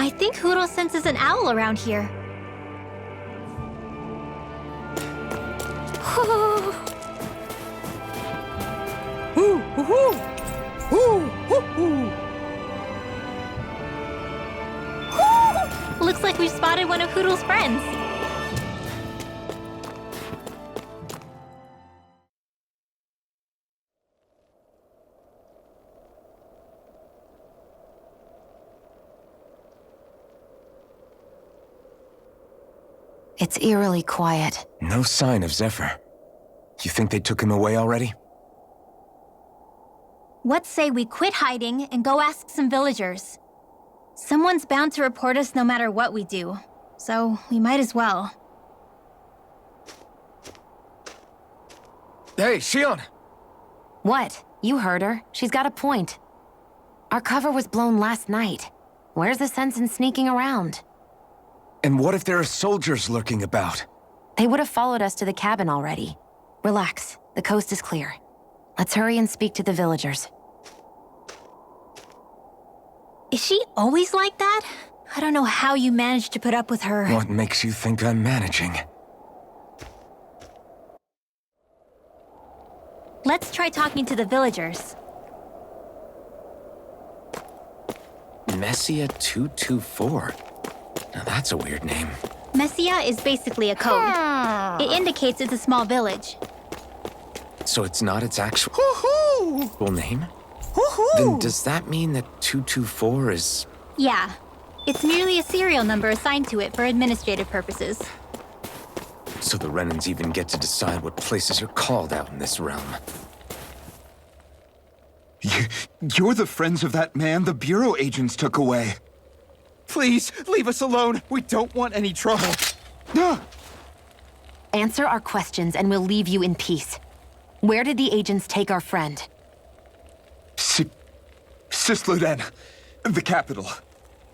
I think Huro senses an owl around here. Looks like we've spotted one of Huro's friends. It's eerily quiet. No sign of Zephyr. You think they took him away already? What say we quit hiding and go ask some villagers? Someone's bound to report us no matter what we do, so we might as well. Hey, Shion! What? You heard her. She's got a point. Our cover was blown last night. Where's the sense in sneaking around? And what if there are soldiers lurking about? They would have followed us to the cabin already. Relax. The coast is clear. Let's hurry and speak to the villagers. Is she always like that? I don't know how you managed to put up with her. What makes you think I'm managing? Let's try talking to the villagers. Messia 224. Now that's a weird name. Messia is basically a code. It indicates it's a small village. So it's not its actual name? Then does that mean that 224 is... Yeah. It's merely a serial number assigned to it for administrative purposes. So the Renans even get to decide what places are called out in this realm. You're the friends of that man the Bureau agents took away. Please, leave us alone. We don't want any trouble. Answer our questions and we'll leave you in peace. Where did the agents take our friend? Sisluden, the capital.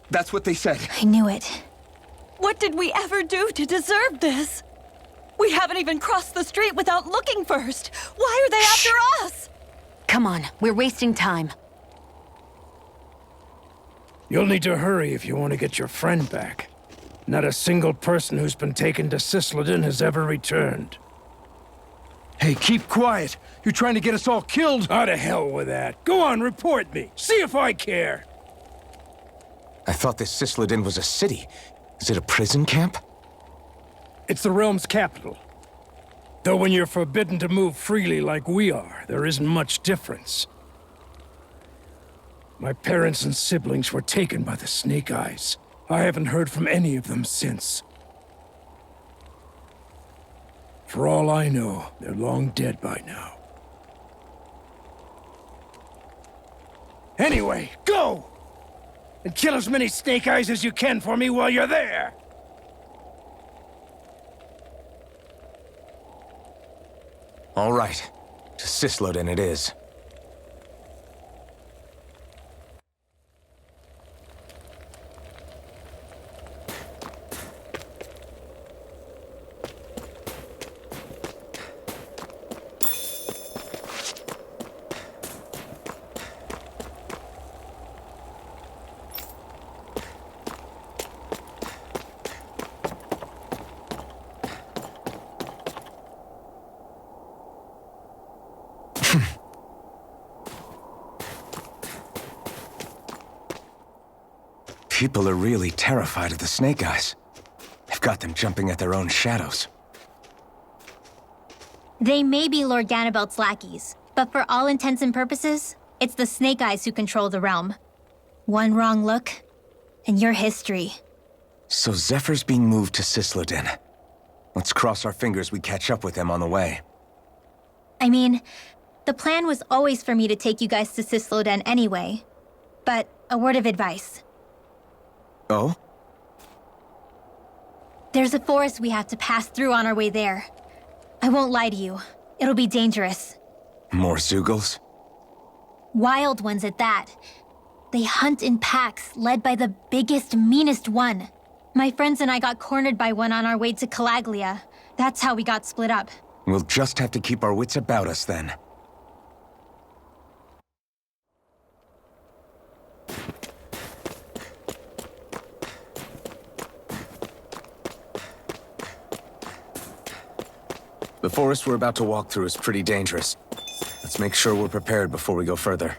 That's what they said. I knew it. What did we ever do to deserve this? We haven't even crossed the street without looking first. Why are they after us? Come on, we're wasting time. You'll need to hurry if you want to get your friend back. Not a single person who's been taken to Sisleden has ever returned. Hey, keep quiet. You're trying to get us all killed. How to hell with that. Go on, report me. See if I care. I thought this Sisleden was a city. Is it a prison camp? It's the realm's capital. Though when you're forbidden to move freely like we are, there isn't much difference. My parents and siblings were taken by the Snake Eyes. I haven't heard from any of them since. For all I know, they're long dead by now. Anyway, go! And kill as many Snake Eyes as you can for me while you're there! All right. To Sisleden it is. People are really terrified of the Snake Eyes. They've got them jumping at their own shadows. They may be Lord Ganabelt's lackeys, but for all intents and purposes, it's the Snake Eyes who control the realm. One wrong look, and your history. So Zephyr's being moved to Sisleden. Let's cross our fingers we catch up with them on the way. I mean, the plan was always for me to take you guys to Sisleden anyway. But a word of advice. Oh? There's a forest we have to pass through on our way there. I won't lie to you. It'll be dangerous. More Zeugles? Wild ones at that. They hunt in packs, led by the biggest, meanest one. My friends and I got cornered by one on our way to Calaglia. That's how we got split up. We'll just have to keep our wits about us then. The forest we're about to walk through is pretty dangerous. Let's make sure we're prepared before we go further.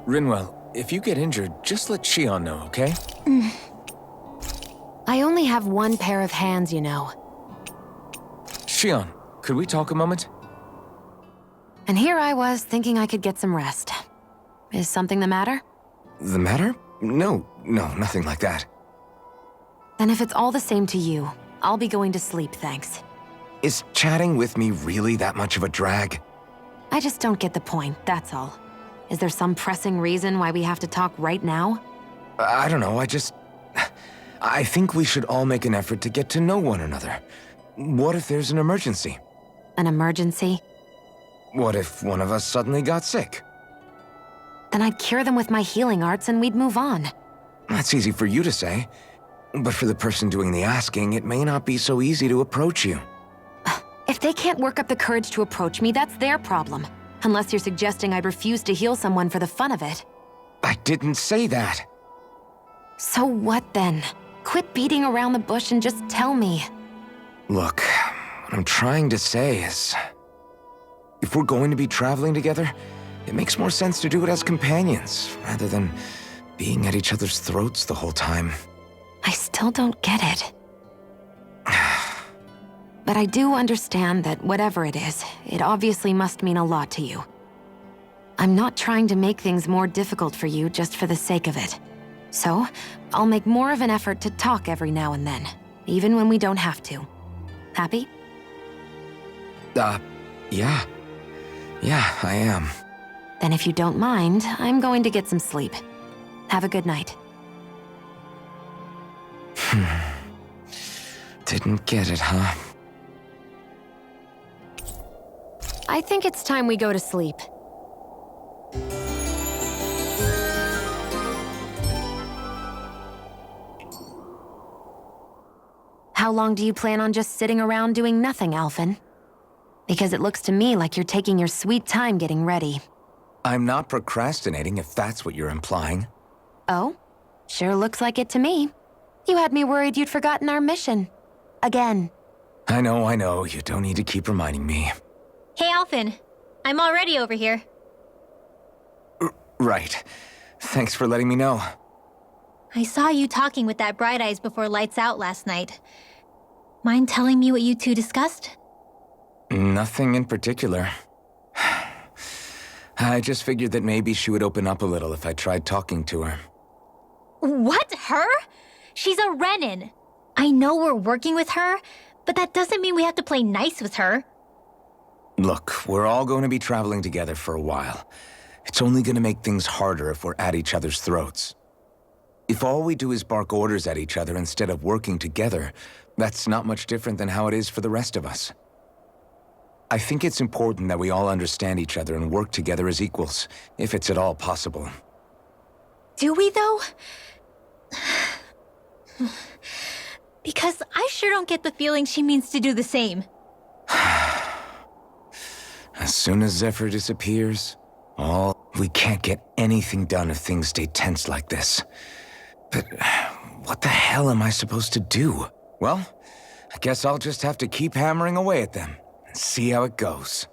Rinwell, if you get injured, just let Shion know, okay? I only have one pair of hands, you know. Shion, could we talk a moment? And here I was thinking I could get some rest. Is something the matter? The matter? No, nothing like that. Then if it's all the same to you, I'll be going to sleep, thanks. Is chatting with me really that much of a drag? I just don't get the point, that's all. Is there some pressing reason why we have to talk right now? I don't know, I think we should all make an effort to get to know one another. What if there's an emergency? An emergency? What if one of us suddenly got sick? Then I'd cure them with my healing arts and we'd move on. That's easy for you to say. But for the person doing the asking, it may not be so easy to approach you. If they can't work up the courage to approach me, that's their problem. Unless you're suggesting I'd refuse to heal someone for the fun of it. I didn't say that. So what then? Quit beating around the bush and just tell me. Look, what I'm trying to say is... if we're going to be traveling together, it makes more sense to do it as companions, rather than being at each other's throats the whole time. I still don't get it. But I do understand that whatever it is, it obviously must mean a lot to you. I'm not trying to make things more difficult for you just for the sake of it. So, I'll make more of an effort to talk every now and then, even when we don't have to. Happy? Yeah. Yeah, I am. Then if you don't mind, I'm going to get some sleep. Have a good night. Didn't get it, huh? I think it's time we go to sleep. How long do you plan on just sitting around doing nothing, Alphen? Because it looks to me like you're taking your sweet time getting ready. I'm not procrastinating, if that's what you're implying. Oh? Sure looks like it to me. You had me worried you'd forgotten our mission. Again. I know. You don't need to keep reminding me. Hey, Alphen. I'm already over here. Right. Thanks for letting me know. I saw you talking with that Bright Eyes before lights out last night. Mind telling me what you two discussed? Nothing in particular. I just figured that maybe she would open up a little if I tried talking to her. What? Her? She's a Renin. I know we're working with her, but that doesn't mean we have to play nice with her. Look, we're all going to be traveling together for a while. It's only going to make things harder if we're at each other's throats. If all we do is bark orders at each other instead of working together, that's not much different than how it is for the rest of us. I think it's important that we all understand each other and work together as equals, if it's at all possible. Do we, though? Because I sure don't get the feeling she means to do the same. As soon as Zephyr disappears, we can't get anything done if things stay tense like this. But what the hell am I supposed to do? Well, I guess I'll just have to keep hammering away at them and see how it goes.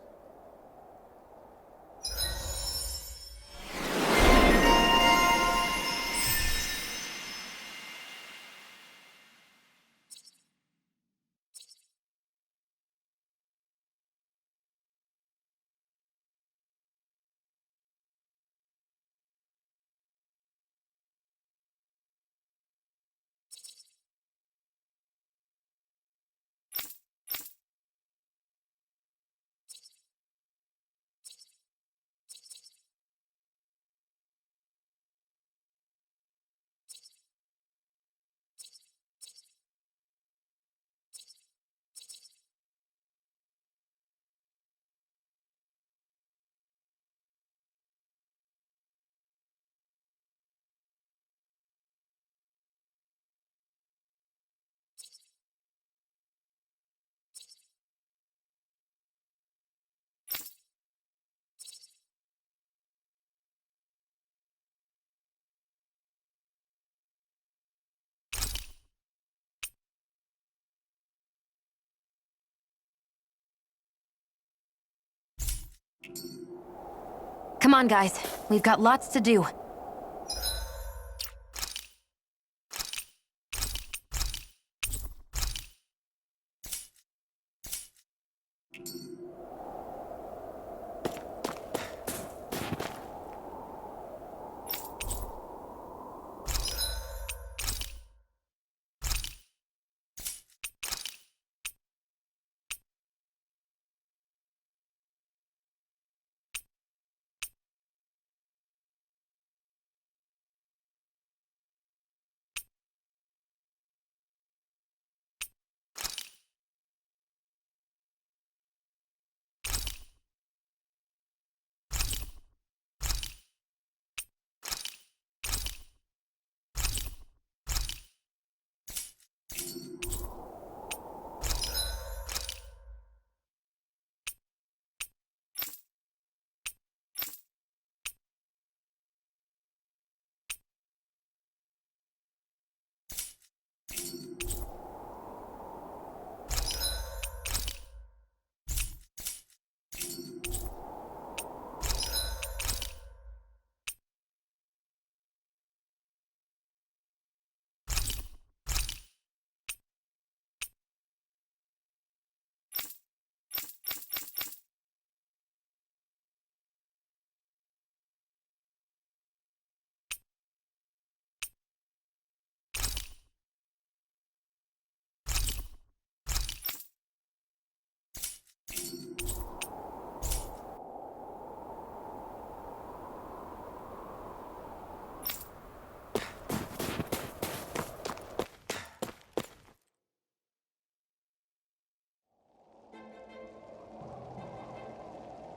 Come on, guys. We've got lots to do.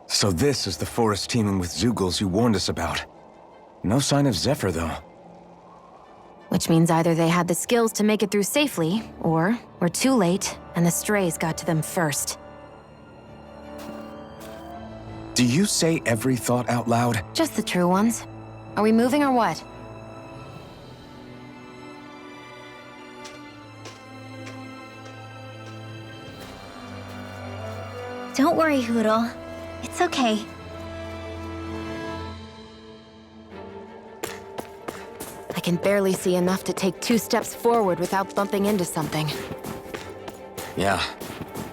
So this is the forest teeming with Zeugles you warned us about. No sign of Zephyr, though. Which means either they had the skills to make it through safely, or we're too late, and the strays got to them first. Do you say every thought out loud? Just the true ones. Are we moving or what? Don't worry, Hoodle. It's okay. I can barely see enough to take 2 steps forward without bumping into something. Yeah.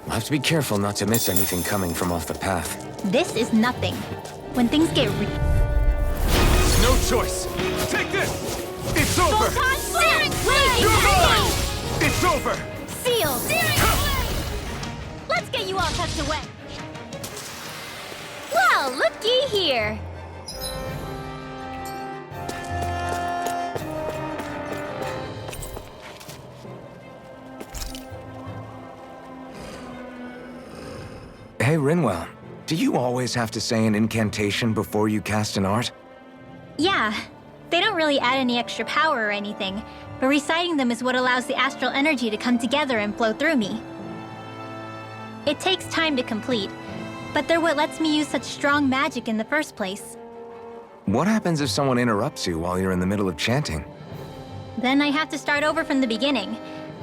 I'll have to be careful not to miss anything coming from off the path. This is nothing. When things get No choice! Take this! It's over! You're mine! It's over! Sealed! Let's get you all tucked away. Well, looky here. Hey, Rinwell. Do you always have to say an incantation before you cast an art? Yeah, they don't really add any extra power or anything, but reciting them is what allows the astral energy to come together and flow through me. It takes time to complete, but they're what lets me use such strong magic in the first place. What happens if someone interrupts you while you're in the middle of chanting? Then I have to start over from the beginning.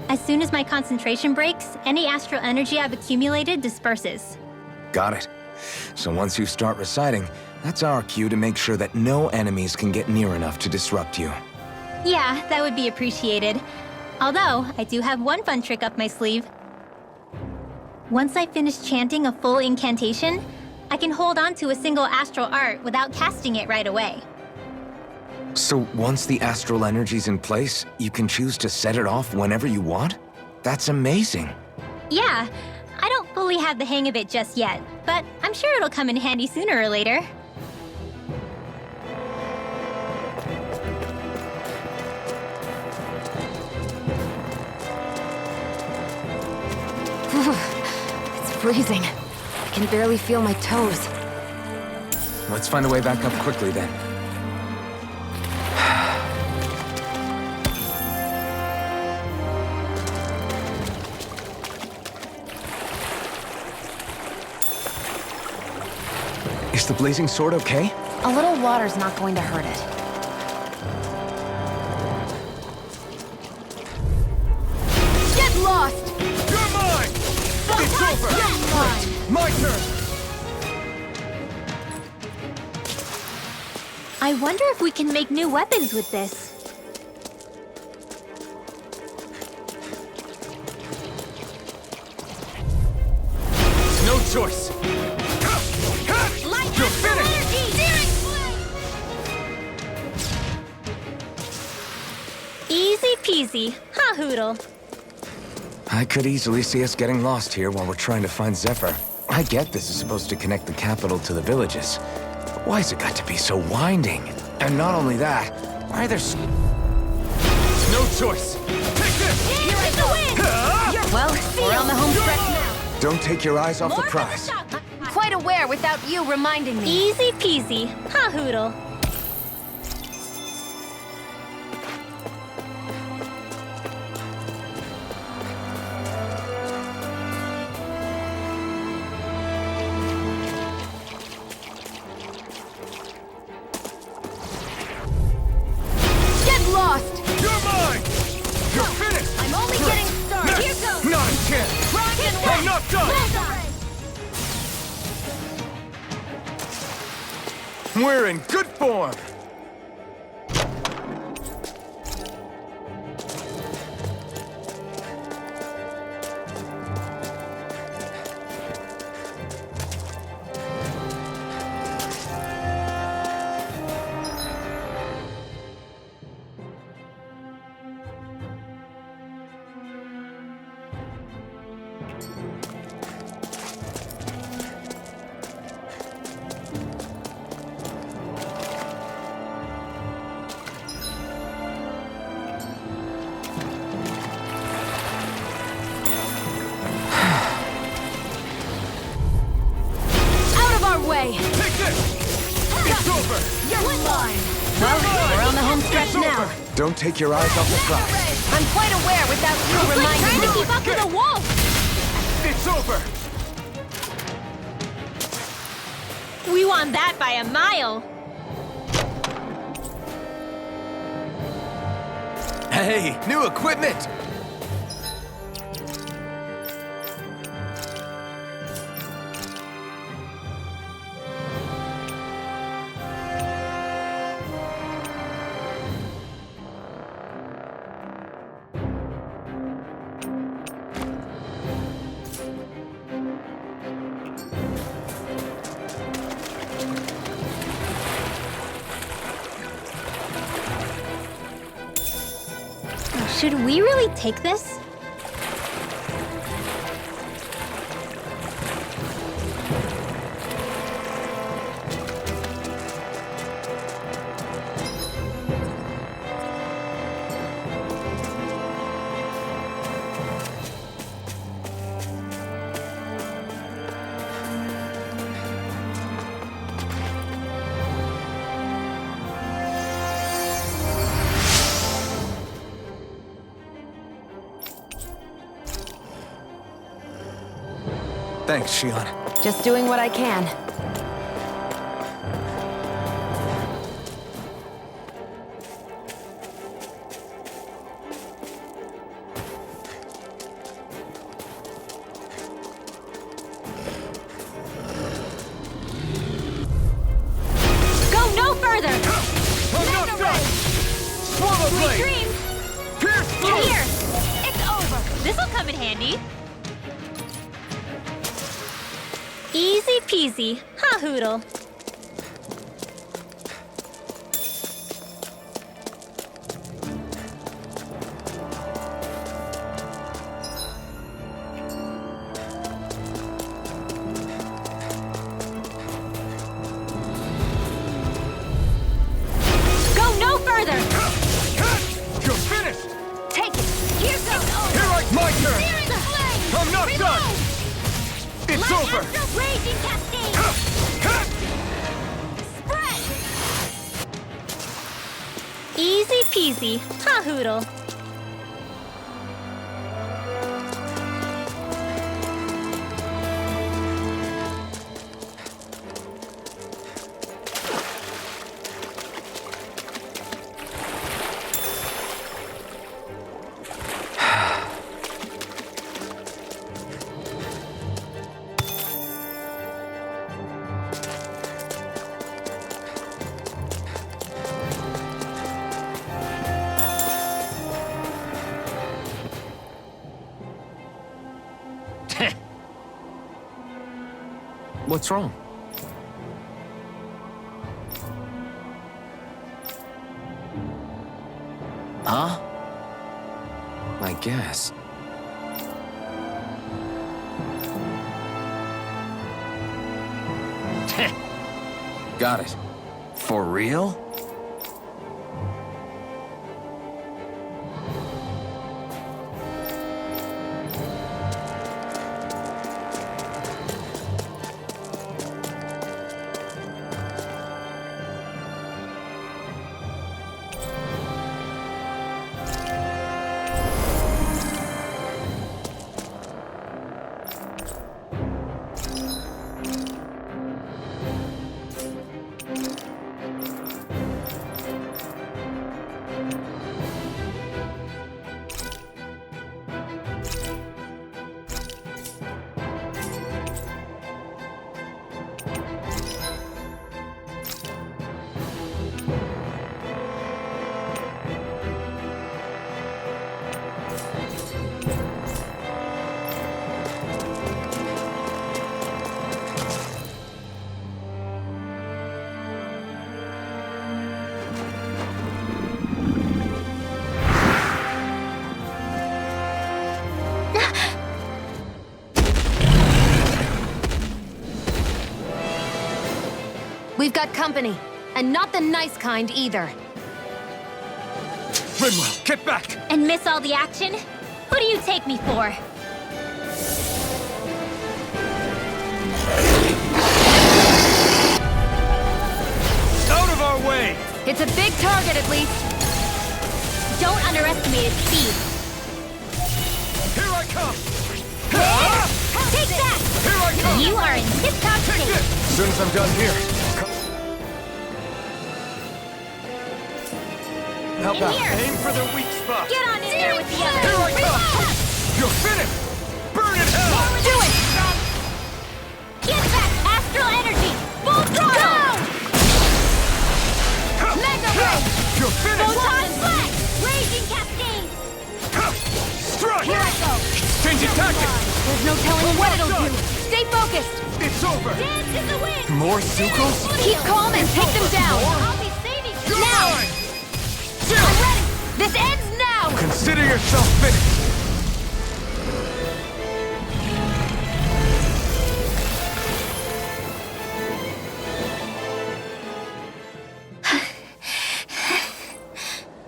As soon as my concentration breaks, any astral energy I've accumulated disperses. Got it. So once you start reciting, that's our cue to make sure that no enemies can get near enough to disrupt you. Yeah, that would be appreciated. Although, I do have one fun trick up my sleeve. Once I finish chanting a full incantation, I can hold on to a single astral art without casting it right away. So once the astral energy's in place, you can choose to set it off whenever you want? That's amazing. Yeah, I don't fully have the hang of it just yet, but I'm sure it'll come in handy sooner or later. It's freezing. I can barely feel my toes. Let's find a way back up quickly then. Is the blazing sword okay? A little water's not going to hurt it. Get lost! You're mine! It's over! Get mine! My turn! I wonder if we can make new weapons with this. No choice. You're finished. Easy peasy. Ha hoodle. I could easily see us getting lost here while we're trying to find Zephyr. I get this is supposed to connect the capital to the villages. But why's it got to be so winding? And not only that, why are there No choice. Take this. Here I go! Well, we're on the home stretch now. Don't take your eyes off the prize. Quite aware without you reminding me. Easy peasy. Ha hoodle. Get lost! You're mine. You're finished. I'm only getting started. Here goes! Not a chance. Rock and I'm not done. We're in good form. Way. Take this. It's over. You're mine. Well, we're on the home stretch now. Don't take your eyes off the prize. I'm quite aware without you reminding me. Trying to keep up with the wolf! It's over. We won that by a mile. Hey, new equipment! Should we really take this? Thanks, Shion. Just doing what I can. Go no further! I'm not done. Swallow Sweet blade. dreams! Pierce In through. here! It's over! This'll come in handy. Easy peasy. Ha hoodle. Go no further! You're finished. Take it! Here goes! Here I my turn. Searing flame! I'm not done. It's over. Raging cascade! Spread! Easy peasy. Ha hoodle. What's wrong? Huh? My gas. Got it. For real? We've got company, and not the nice kind either. Rinwell, get back! And miss all the action? Who do you take me for? Out of our way! It's a big target, at least. Don't underestimate its speed. Here I come! Take that! Here I come! You are in tip-top Take shape. this! As soon as I'm done here. Help In out. here. Aim for the weak spot. Get on in there with the others. Here I come! You're finished! Burn in hell! Do it! Get back! Astral energy! Full throttle! Mega ray! You're finished! Photon flash! Raging cascade! Strike! Here I go! Changing tactics! There's no telling what it'll do. Stay focused. It's over! Dance in the wind! More Zuko's? Keep calm and take them down. I'll be saving you! You're Now. mine! I'm ready. This ends now. Consider yourself finished!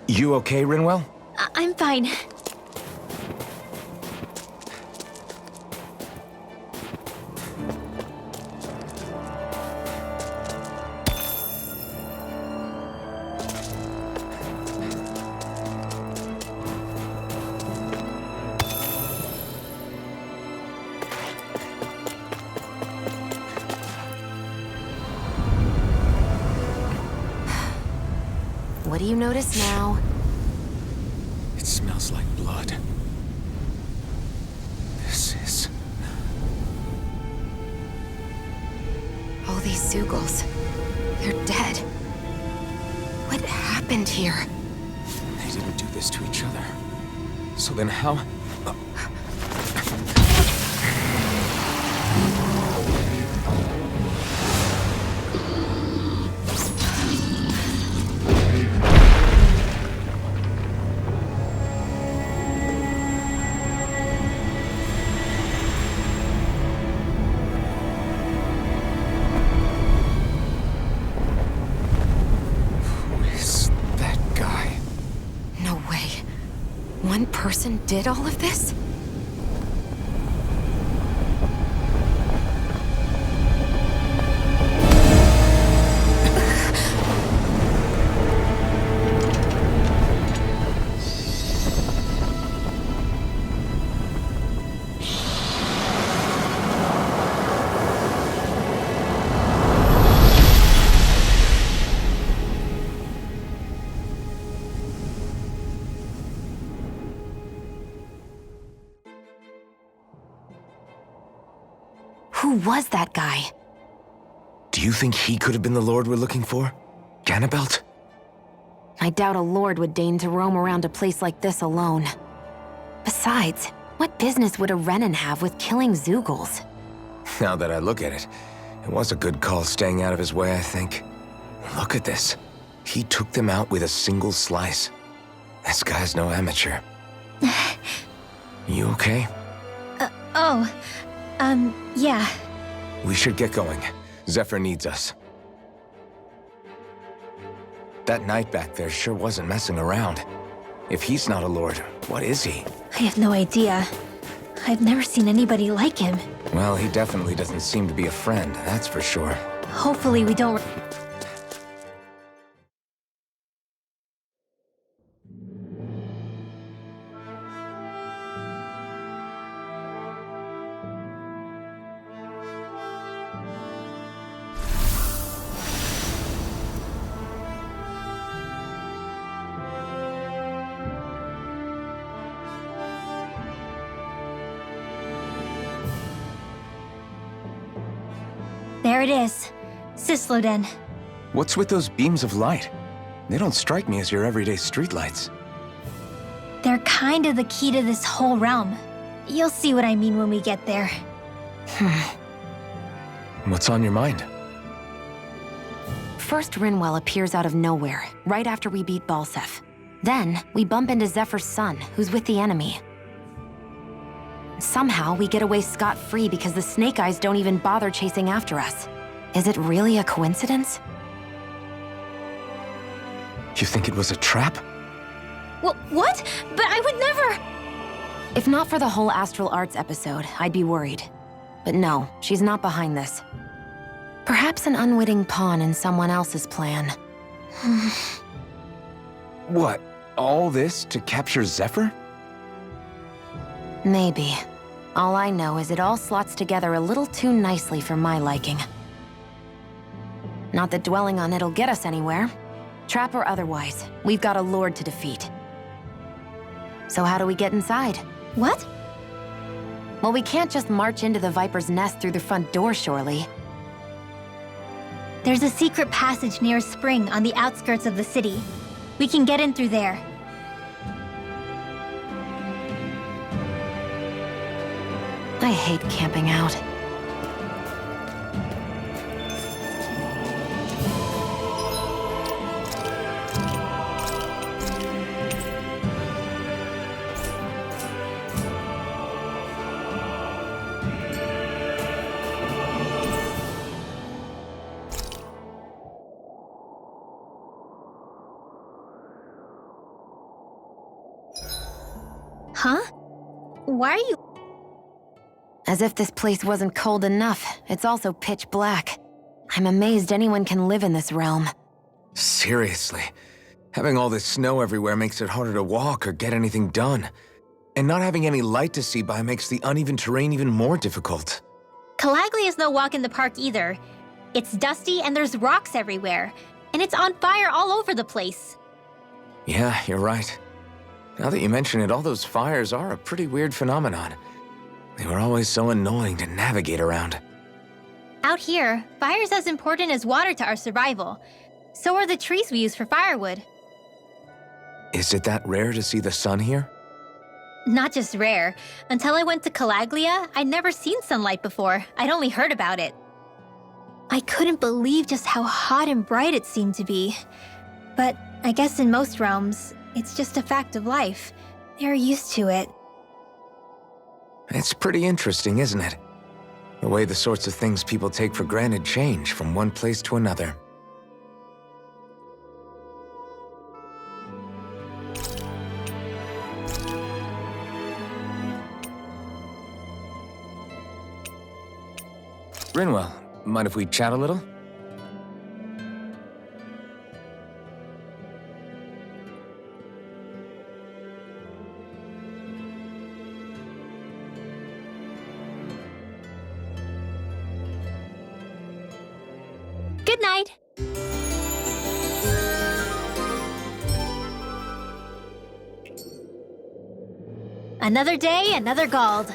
You okay, Rinwell? I'm fine. What do you notice now? It smells like blood. This is... All these Zugals. They're dead. What happened here? They didn't do this to each other. So then how... One person did all of this? Who was that guy? Do you think he could have been the Lord we're looking for? Ganabelt? I doubt a lord would deign to roam around a place like this alone. Besides, what business would a Renan have with killing Zugals? Now that I look at it, It was a good call staying out of his way, I think. Look at this. He took them out with a single slice. This guy's no amateur. You okay? Yeah. We should get going. Zephyr needs us. That knight back there sure wasn't messing around. If he's not a lord, what is he? I have no idea. I've never seen anybody like him. Well, he definitely doesn't seem to be a friend, that's for sure. Hopefully we don't... There it is. Sisloden. What's with those beams of light? They don't strike me as your everyday streetlights. They're kind of the key to this whole realm. You'll see what I mean when we get there. What's on your mind? First, Rinwell appears out of nowhere, right after we beat Balsef. Then, we bump into Zephyr's son, who's with the enemy. Somehow, we get away scot-free because the Snake Eyes don't even bother chasing after us. Is it really a coincidence? You think it was a trap? What? But I would never... If not for the whole Astral Arts episode, I'd be worried. But no, she's not behind this. Perhaps an unwitting pawn in someone else's plan. What? All this to capture Zephyr? Maybe. All I know is it all slots together a little too nicely for my liking. Not that dwelling on it'll get us anywhere. Trap or otherwise, we've got a lord to defeat. So how do we get inside? What? Well, we can't just march into the Viper's nest through the front door, surely. There's a secret passage near a spring on the outskirts of the city. We can get in through there. I hate camping out. Huh? Why are you... As if this place wasn't cold enough, it's also pitch black. I'm amazed anyone can live in this realm. Seriously. Having all this snow everywhere makes it harder to walk or get anything done. And not having any light to see by makes the uneven terrain even more difficult. Calaglia is no walk in the park either. It's dusty and there's rocks everywhere. And it's on fire all over the place. Yeah, you're right. Now that you mention it, all those fires are a pretty weird phenomenon. They were always so annoying to navigate around. Out here, fire's as important as water to our survival. So are the trees we use for firewood. Is it that rare to see the sun here? Not just rare. Until I went to Calaglia, I'd never seen sunlight before. I'd only heard about it. I couldn't believe just how hot and bright it seemed to be. But I guess in most realms, it's just a fact of life. They're used to it. It's pretty interesting, isn't it? The way the sorts of things people take for granted change from one place to another. Rinwell, mind if we chat a little? Good night. Another day, another Gald.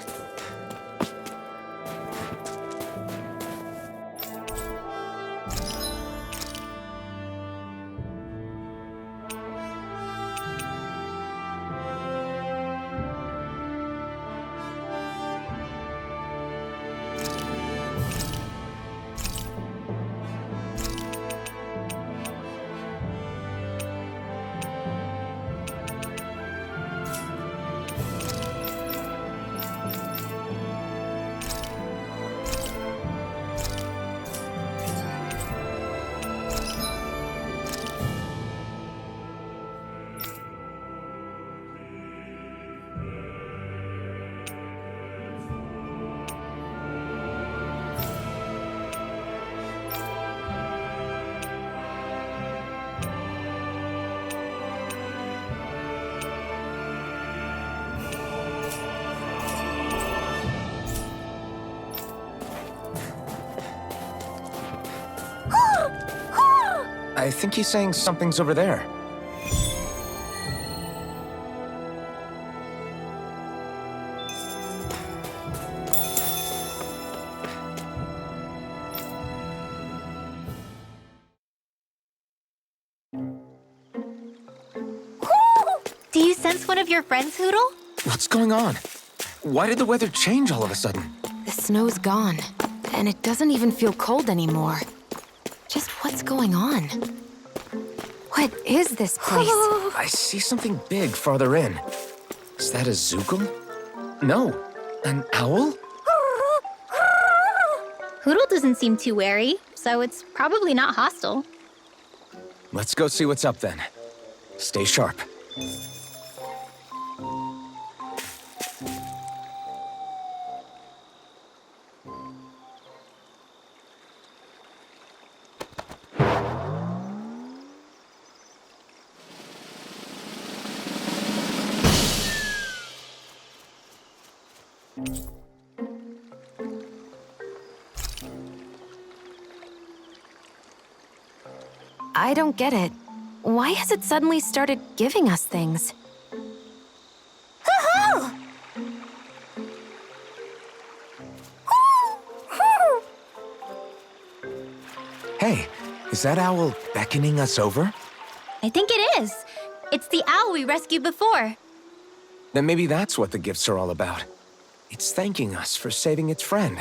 I think he's saying something's over there. Do you sense one of your friends, Hoodle? What's going on? Why did the weather change all of a sudden? The snow's gone, and it doesn't even feel cold anymore. Just what's going on? What is this place? I see something big farther in. Is that a Zookle? No, an owl? Hoodle doesn't seem too wary, so it's probably not hostile. Let's go see what's up then. Stay sharp. I don't get it. Why has it suddenly started giving us things? Hey, is that owl beckoning us over? I think it is. It's the owl we rescued before. Then maybe that's what the gifts are all about. It's thanking us for saving its friend.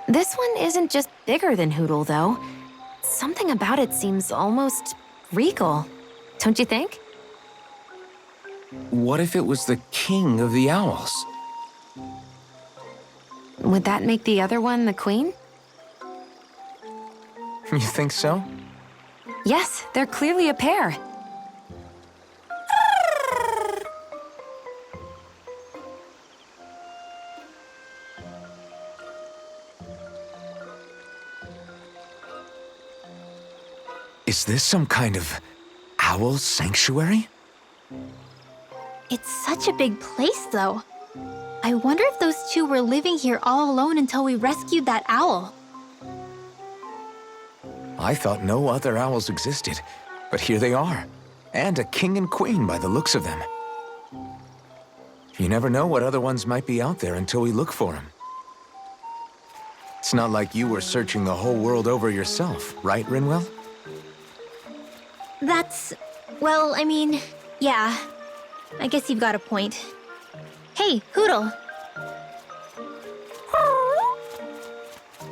This one isn't just bigger than Hoodle, though. Something about it seems almost regal. Don't you think? What if it was the king of the owls? Would that make the other one the queen? You think so? Yes, they're clearly a pair. Is this some kind of owl sanctuary? It's such a big place, though. I wonder if those two were living here all alone until we rescued that owl. I thought no other owls existed, but here they are. And a king and queen by the looks of them. You never know what other ones might be out there until we look for them. It's not like you were searching the whole world over yourself, right, Rinwell? Well, I mean, yeah. I guess you've got a point. Hey, Hoodle.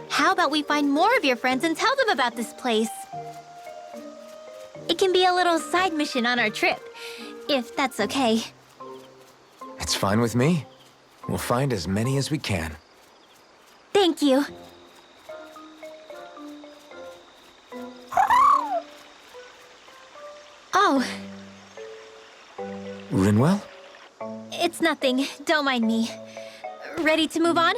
How about we find more of your friends and tell them about this place? It can be a little side mission on our trip, if that's okay. It's fine with me. We'll find as many as we can. Thank you. Oh, Rinwell? it's nothing. Don't mind me. Ready to move on?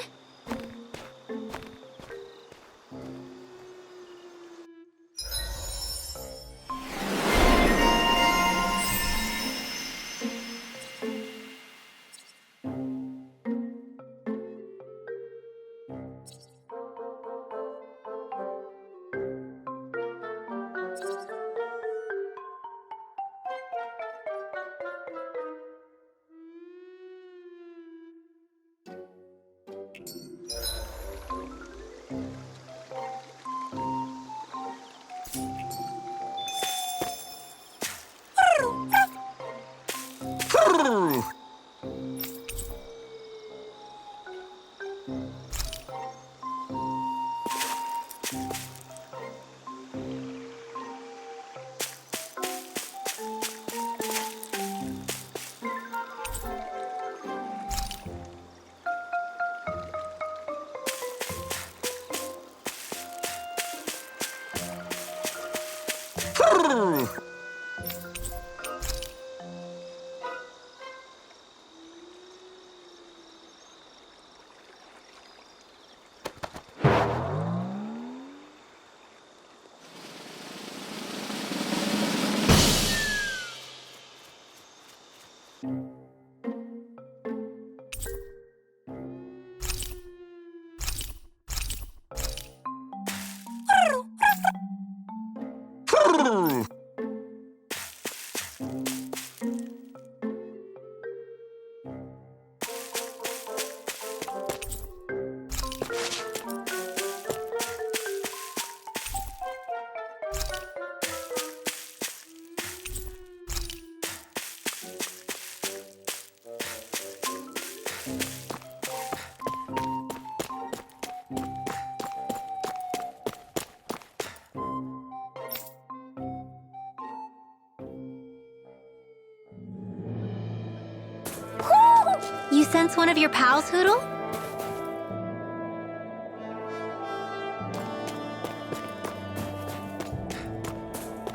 sense one of your pals, Hoodle?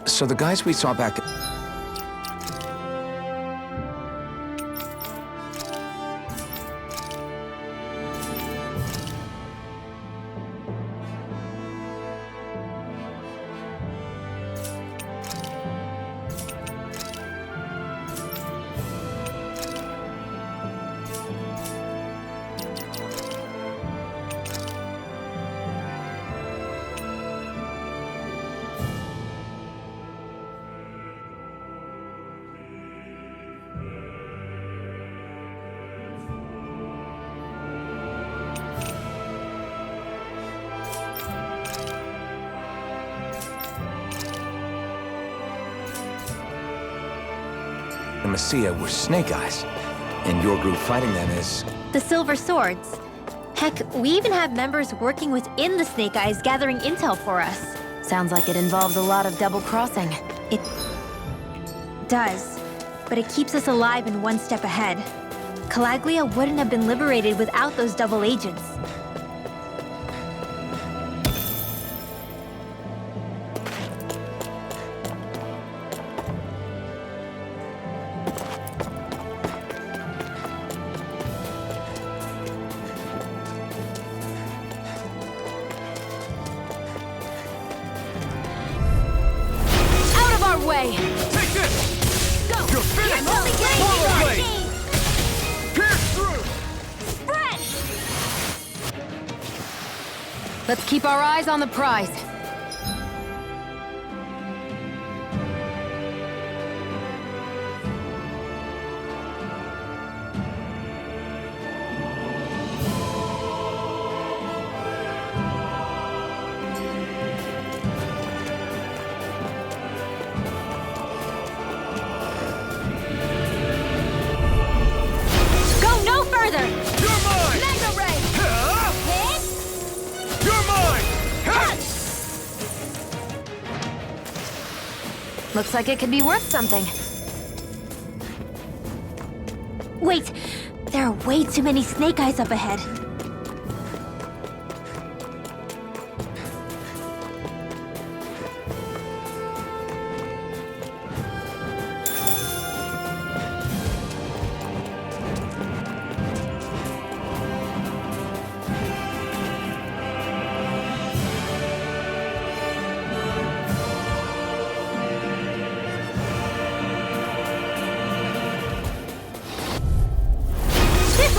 So the guys we saw back... the Messiah were Snake Eyes, and your group fighting them is... The Silver Swords. Heck, we even have members working within the Snake Eyes gathering intel for us. Sounds like it involves a lot of double-crossing. It does, but it keeps us alive and one step ahead. Calaglia wouldn't have been liberated without those double agents. Way. Take this! Go! You're finished! I'm only getting Forward blade! started! Pierce through! Spread! Let's keep our eyes on the prize. Looks like it could be worth something. Wait! There are way too many Snake Eyes up ahead.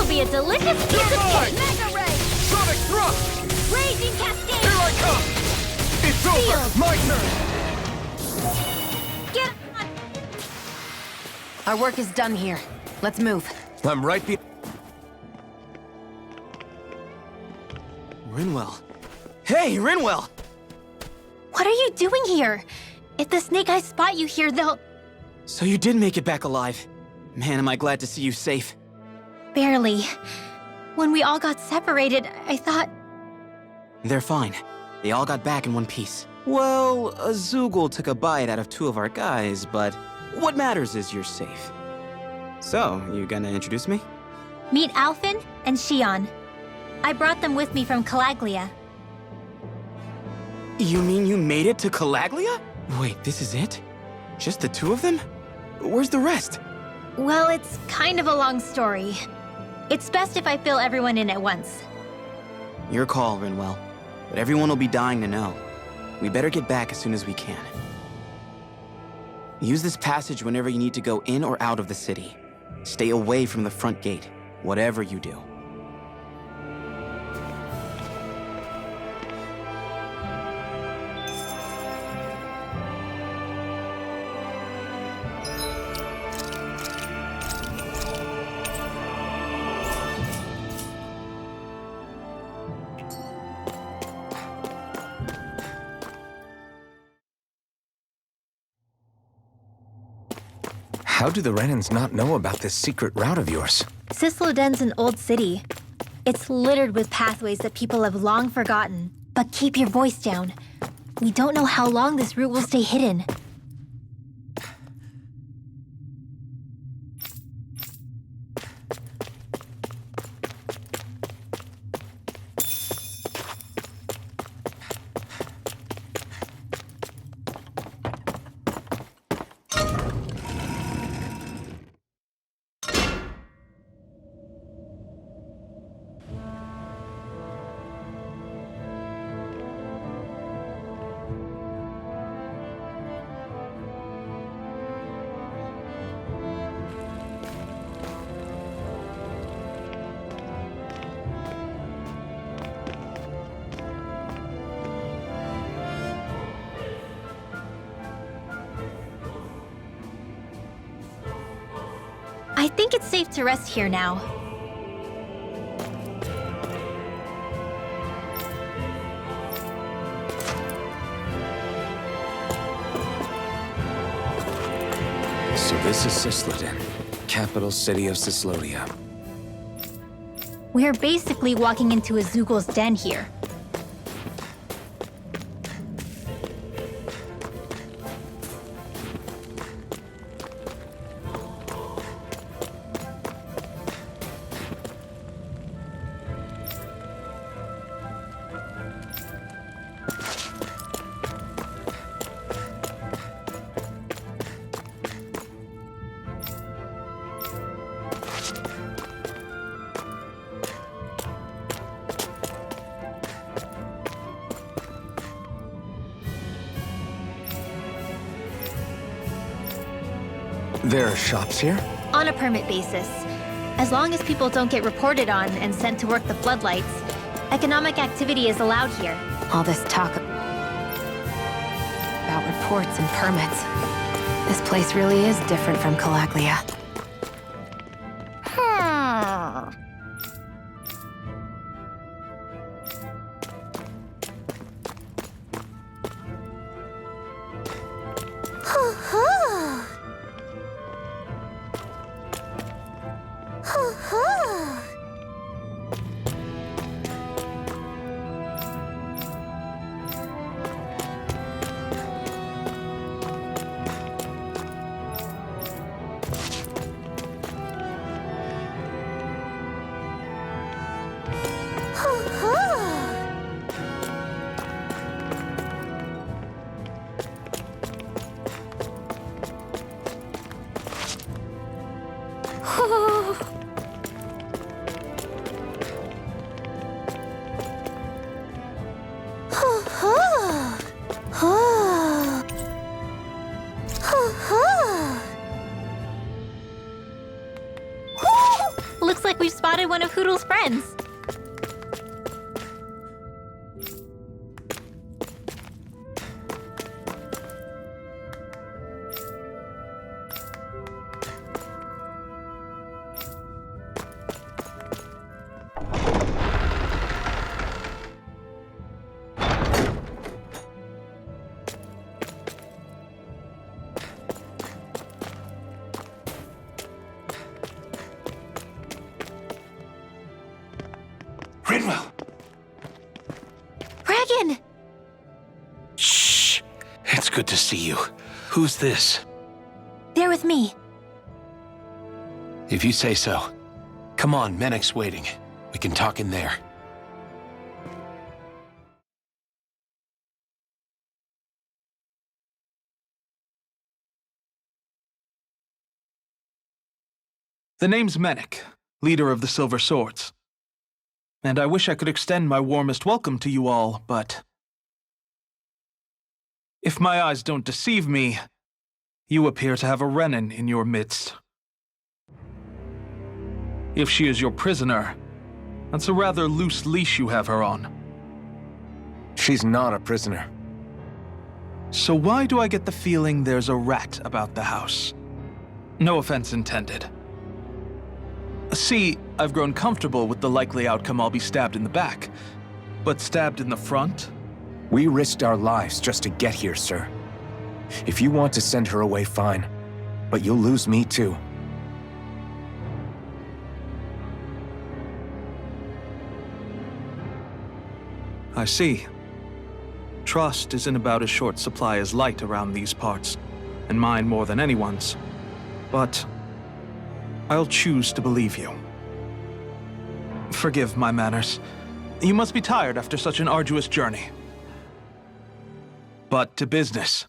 Be a delicious piece of cake! Mega Ray! Sonic thrust! Raging Cascade! Here I come! It's over! Field. My turn! Get on! Our work is done here. Let's move. I'm right be... Rinwell. Hey, Rinwell! What are you doing here? If the Snake Eyes spot you here, they'll... So you did make it back alive. Man, am I glad to see you safe. Barely. When we all got separated, I thought... They're fine. They all got back in one piece. Well, a Zoogle took a bite out of 2 of our guys, but what matters is you're safe. So, you gonna introduce me? Meet Alphen and Shion. I brought them with me from Calaglia. You mean you made it to Calaglia? Wait, this is it? Just the 2 of them? Where's the rest? Well, it's kind of a long story. It's best if I fill everyone in at once. Your call, Rinwell. But everyone will be dying to know. We better get back as soon as we can. Use this passage whenever you need to go in or out of the city. Stay away from the front gate, whatever you do. How do the Renans not know about this secret route of yours? Cisloden's an old city. It's littered with pathways that people have long forgotten. But keep your voice down. We don't know how long this route will stay hidden. I think it's safe to rest here now. So this is Cisloden, capital city of Cislodia. We're basically walking into a Zoogl's den here. There are shops here? On a permit basis. As long as people don't get reported on and sent to work the floodlights, economic activity is allowed here. All this talk about reports and permits. This place really is different from Calaglia. Looks like we've spotted one of Hoodle's friends. Rinwell! Dragon! Shh! It's good to see you. Who's this? They're with me. If you say so. Come on, Menek's waiting. We can talk in there. The name's Menek, leader of the Silver Swords. And I wish I could extend my warmest welcome to you all, but if my eyes don't deceive me, you appear to have a Renin in your midst. If she is your prisoner, that's a rather loose leash you have her on. She's not a prisoner. So why do I get the feeling there's a rat about the house? No offense intended. See, I've grown comfortable with the likely outcome I'll be stabbed in the back. But stabbed in the front? We risked our lives just to get here, sir. If you want to send her away, fine. But you'll lose me too. I see. Trust is in about as short supply as light around these parts, and mine more than anyone's. But I'll choose to believe you. Forgive my manners. You must be tired after such an arduous journey. But to business.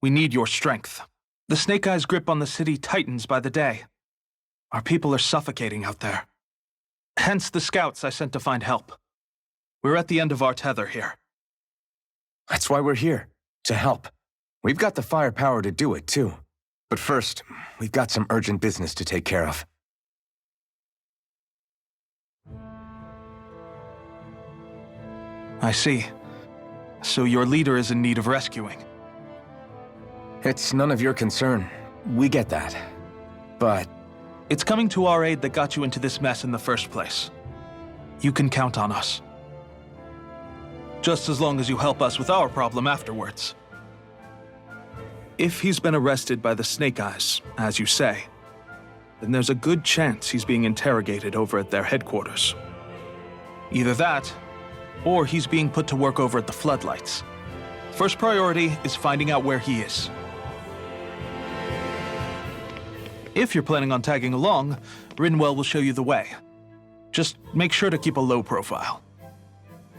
We need your strength. The Snake Eye's grip on the city tightens by the day. Our people are suffocating out there. Hence the scouts I sent to find help. We're at the end of our tether here. That's why we're here, to help. We've got the firepower to do it, too. But first, we've got some urgent business to take care of. I see. So your leader is in need of rescuing. It's none of your concern. We get that. But It's coming to our aid that got you into this mess in the first place. You can count on us. Just as long as you help us with our problem afterwards. If he's been arrested by the Snake Eyes, as you say, then there's a good chance he's being interrogated over at their headquarters. Either that, or he's being put to work over at the Floodlights. First priority is finding out where he is. If you're planning on tagging along, Rinwell will show you the way. Just make sure to keep a low profile.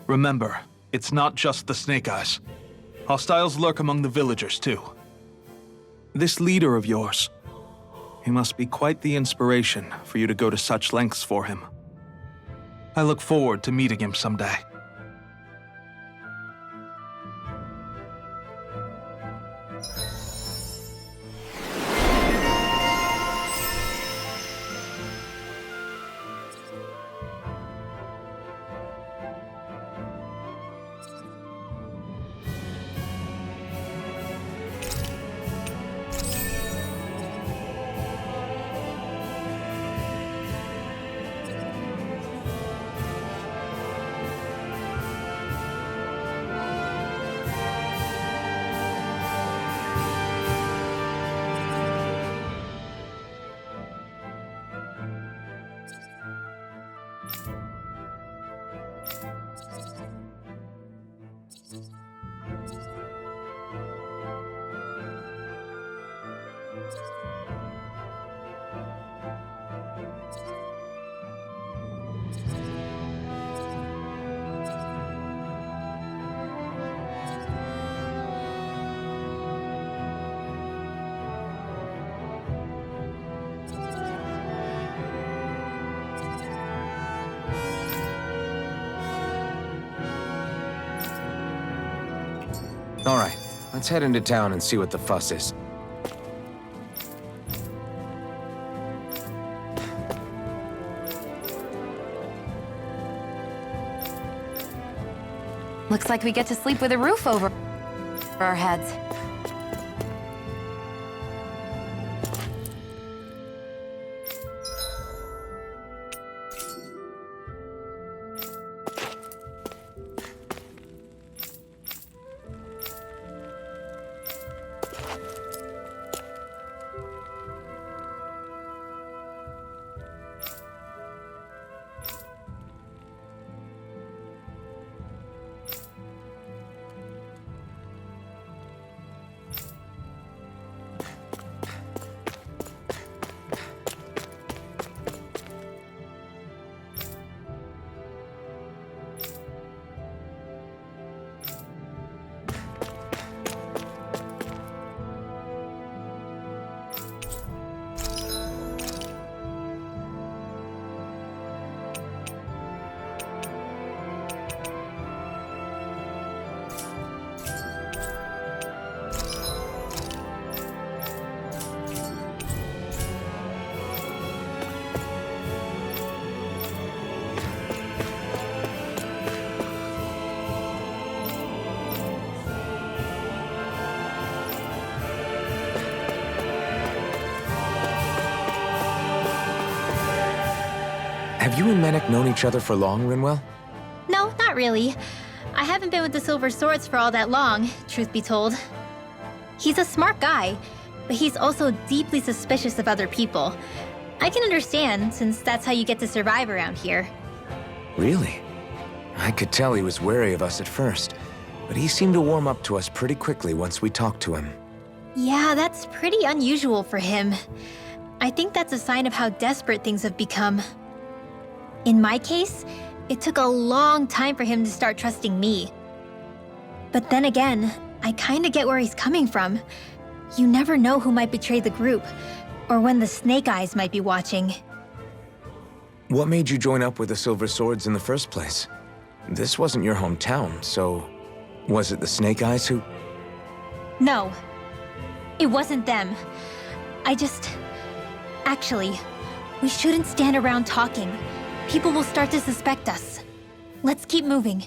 Remember, it's not just the Snake Eyes. Hostiles lurk among the villagers, too. This leader of yours, he must be quite the inspiration for you to go to such lengths for him. I look forward to meeting him someday. All right, let's head into town and see what the fuss is. Looks like we get to sleep with a roof over our heads. Have you and Menek known each other for long, Rinwell? No, not really. I haven't been with the Silver Swords for all that long, truth be told. He's a smart guy, but he's also deeply suspicious of other people. I can understand, since that's how you get to survive around here. Really? I could tell he was wary of us at first, but he seemed to warm up to us pretty quickly once we talked to him. Yeah, that's pretty unusual for him. I think that's a sign of how desperate things have become. In my case, it took a long time for him to start trusting me. But then again, I kinda get where he's coming from. You never know who might betray the group, or when the Snake Eyes might be watching. What made you join up with the Silver Swords in the first place? This wasn't your hometown, so was it the Snake Eyes who... No, it wasn't them. Actually, we shouldn't stand around talking. People will start to suspect us. Let's keep moving.